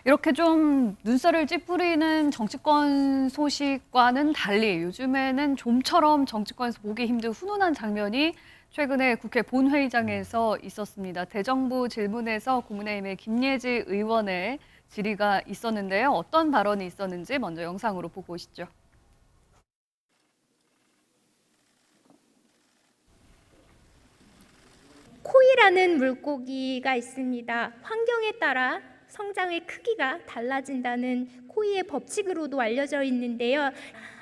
이렇게 좀 눈살을 찌푸리는 정치권 소식과는 달리 요즘에는 좀처럼 정치권에서 보기 힘든 훈훈한 장면이 최근에 국회 본회의장에서 있었습니다. 대정부 질문에서 국민의힘의 김예지 의원의 질의가 있었는데요. 어떤 발언이 있었는지 먼저 영상으로 보고 오시죠. 코이라는 물고기가 있습니다. 환경에 따라 성장의 크기가 달라진다는 코이의 법칙으로도 알려져 있는데요.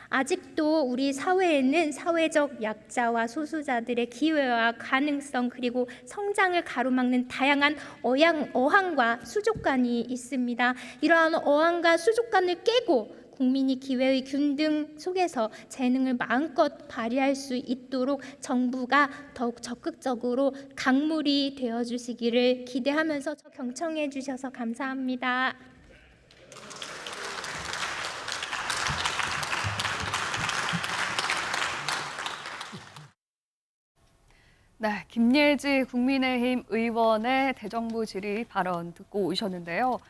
아직도 우리 사회에는 사회적 약자와 소수자들의 기회와 가능성 그리고 성장을 가로막는 다양한 어항과 수족관이 있습니다. 이러한 어항과 수족관을 깨고 국민이 기회의 균등 속에서 재능을 마음껏 발휘할 수 있도록 정부가 더욱 적극적으로 강물이 되어주시기를 기대하면서 경청해 주셔서 감사합니다. 네, 김예지 국민의힘 의원의 대정부 질의 발언 듣고 오셨는데요.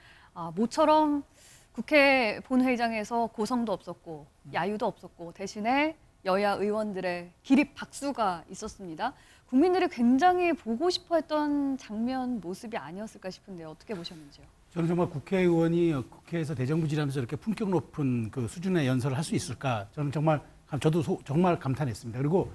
모처럼 국회 본회의장에서 고성도 없었고 야유도 없었고 대신에 여야 의원들의 기립 박수가 있었습니다. 국민들이 굉장히 보고 싶어했던 장면 모습이 아니었을까 싶은데요. 어떻게 보셨는지요? 저는 정말 국회의원이 국회에서 대정부 질의하면서 이렇게 품격 높은 그 수준의 연설을 할 수 있을까? 저는 정말 저도 정말 감탄했습니다. 그리고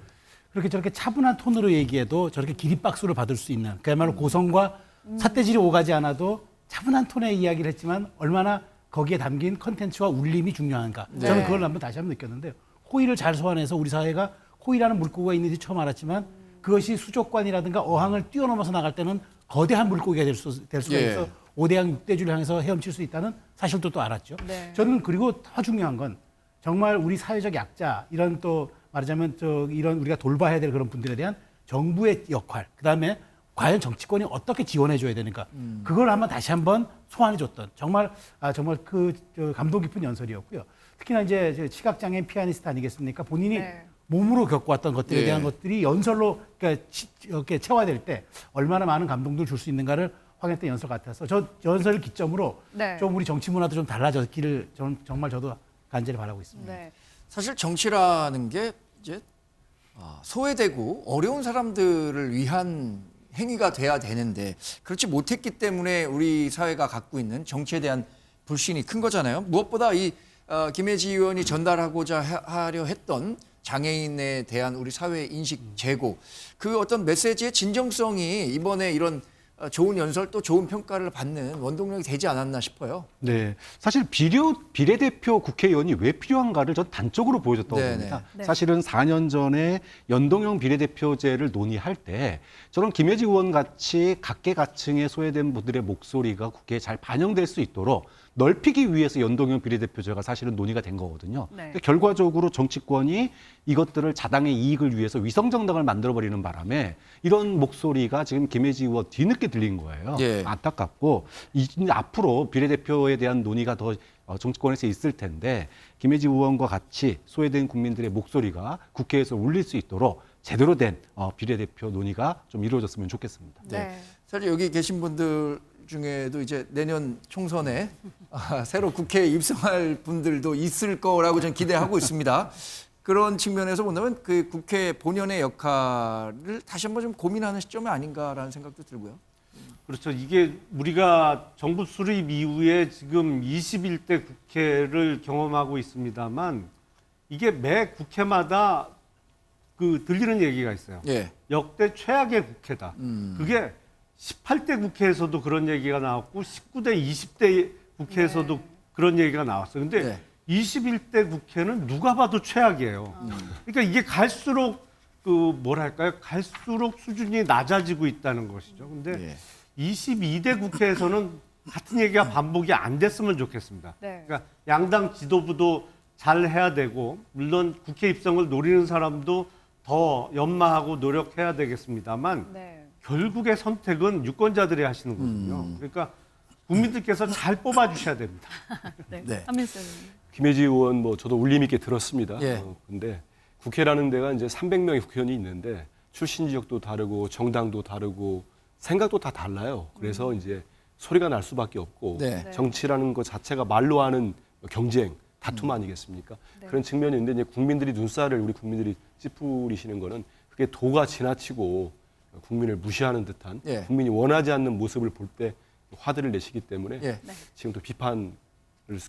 그렇게 저렇게 차분한 톤으로 얘기해도 저렇게 기립박수를 받을 수 있는 그야말로 고성과 삿대질이 오가지 않아도 차분한 톤의 이야기를 했지만 얼마나 거기에 담긴 컨텐츠와 울림이 중요한가. 네. 저는 그걸 다시 한번 느꼈는데요. 코이를 잘 소환해서 우리 사회가 코이라는 물고기가 있는지 처음 알았지만 그것이 수족관이라든가 어항을 뛰어넘어서 나갈 때는 거대한 물고기가 될 수가 있어 5대양 6대주를 향해서 헤엄칠 수 있다는 사실도 또 알았죠. 네. 저는 그리고 더 중요한 건 정말 우리 사회적 약자 이런 또 말하자면 이런 우리가 돌봐야 될 그런 분들에 대한 정부의 역할, 그다음에 과연 정치권이 어떻게 지원해줘야 되는가, 그걸 다시 한번 소환해줬던 정말 감동 깊은 연설이었고요. 특히나 이제 시각장애인 피아니스트 아니겠습니까? 본인이 네. 몸으로 겪어왔던 것들에 대한 것들이 연설로 이렇게 체화될 때 얼마나 많은 감동들을 줄 수 있는가를 확인했던 연설 같아서 저 연설을 기점으로 네. 좀 우리 정치 문화도 좀 달라졌기를 정말 저도 간절히 바라고 있습니다. 네. 사실 정치라는 게 이제 소외되고 어려운 사람들을 위한 행위가 돼야 되는데 그렇지 못했기 때문에 우리 사회가 갖고 있는 정치에 대한 불신이 큰 거잖아요. 무엇보다 이 김예지 의원이 전달하고자 하려 했던 장애인에 대한 우리 사회의 인식 제고, 그 어떤 메시지의 진정성이 이번에 이런 좋은 연설 또 좋은 평가를 받는 원동력이 되지 않았나 싶어요. 네, 사실 비례대표 국회의원이 왜 필요한가를 전 단적으로 보여줬다고 봅니다. 네. 사실은 4년 전에 연동형 비례대표제를 논의할 때 저는 김예지 의원 같이 각계각층의 소외된 분들의 목소리가 국회에 잘 반영될 수 있도록 넓히기 위해서 연동형 비례대표제가 사실은 논의가 된 거거든요. 네. 근데 결과적으로 정치권이 이것들을 자당의 이익을 위해서 위성정당을 만들어버리는 바람에 이런 목소리가 지금 김예지 의원 뒤늦게 들린 거예요. 예. 안타깝고 앞으로 비례대표에 대한 논의가 더 정치권에서 있을 텐데 김예지 의원과 같이 소외된 국민들의 목소리가 국회에서 울릴 수 있도록 제대로 된 비례대표 논의가 좀 이루어졌으면 좋겠습니다. 네. 사실 여기 계신 분들 중에도 이제 내년 총선에 새로 국회에 입성할 분들도 있을 거라고 저는 기대하고 있습니다. 그런 측면에서 본다면 그 국회 본연의 역할을 다시 한번 좀 고민하는 시점이 아닌가라는 생각도 들고요. 그렇죠. 이게 우리가 정부 수립 이후에 지금 21대 국회를 경험하고 있습니다만 이게 매 국회마다 들리는 얘기가 있어요. 예. 역대 최악의 국회다. 그게 18대 국회에서도 그런 얘기가 나왔고 19대, 20대 국회에서도 그런 얘기가 나왔어요. 근데 네. 21대 국회는 누가 봐도 최악이에요. 그러니까 이게 갈수록 갈수록 수준이 낮아지고 있다는 것이죠. 근데 예. 22대 국회에서는 같은 얘기가 반복이 안 됐으면 좋겠습니다. 네. 그러니까 양당 지도부도 잘 해야 되고 물론 국회 입성을 노리는 사람도 더 연마하고 노력해야 되겠습니다만 네. 결국의 선택은 유권자들이 하시는 거거든요. 그러니까 국민들께서 잘 뽑아주셔야 됩니다. 네. 네. 한민수 의원님. 김예지 의원 저도 울림 있게 들었습니다. 예. 근데 국회라는 데가 이제 300명의 국회의원이 있는데 출신 지역도 다르고 정당도 다르고 생각도 다 달라요. 그래서 이제 소리가 날 수밖에 없고 네. 정치라는 것 자체가 말로 하는 경쟁, 다툼 아니겠습니까? 네. 그런 측면이 있는데 이제 국민들이 눈살을 우리 국민들이 찌푸리시는 거는 그게 도가 지나치고 국민을 무시하는 듯한 예. 국민이 원하지 않는 모습을 볼 때 화들을 내시기 때문에 예. 지금도 비판을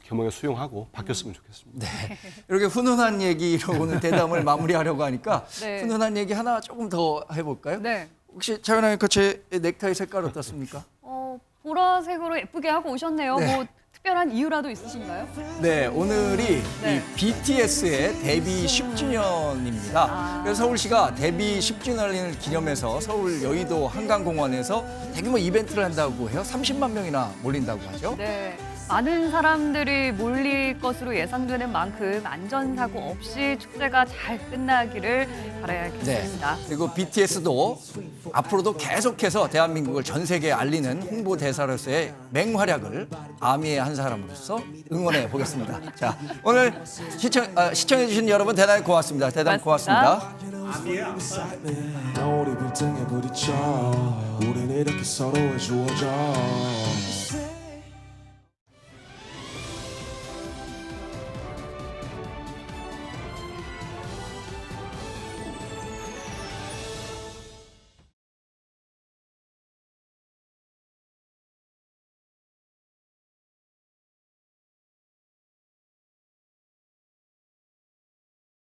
겸허하게 수용하고 바뀌었으면 좋겠습니다. 이렇게 훈훈한 얘기로 오늘 대담을 마무리하려고 하니까 네. 훈훈한 얘기 하나 조금 더 해볼까요? 네. 혹시 차윤아 앵커 제 넥타이 색깔 어떻습니까? 보라색으로 예쁘게 하고 오셨네요. 네. 뭐 특별한 이유라도 있으신가요? 네, 오늘이 네. 이 BTS의 데뷔 10주년입니다. 그래서 서울시가 데뷔 10주년을 기념해서 서울 여의도 한강공원에서 대규모 이벤트를 한다고 해요. 30만 명이나 몰린다고 하죠. 네. 많은 사람들이 몰릴 것으로 예상되는 만큼 안전사고 없이 축제가 잘 끝나기를 바라야겠습니다. 그리고 BTS도 앞으로도 계속해서 대한민국을 전 세계에 알리는 홍보 대사로서의 맹활약을 아미의 한 사람으로서 응원해 보겠습니다. 자, 오늘 시청해 주신 여러분 대단히 고맙습니다. 대단히 고맙습니다. 고맙습니다. 우리 빌딩에 부딪혀 우린 이렇게 서로의 주어져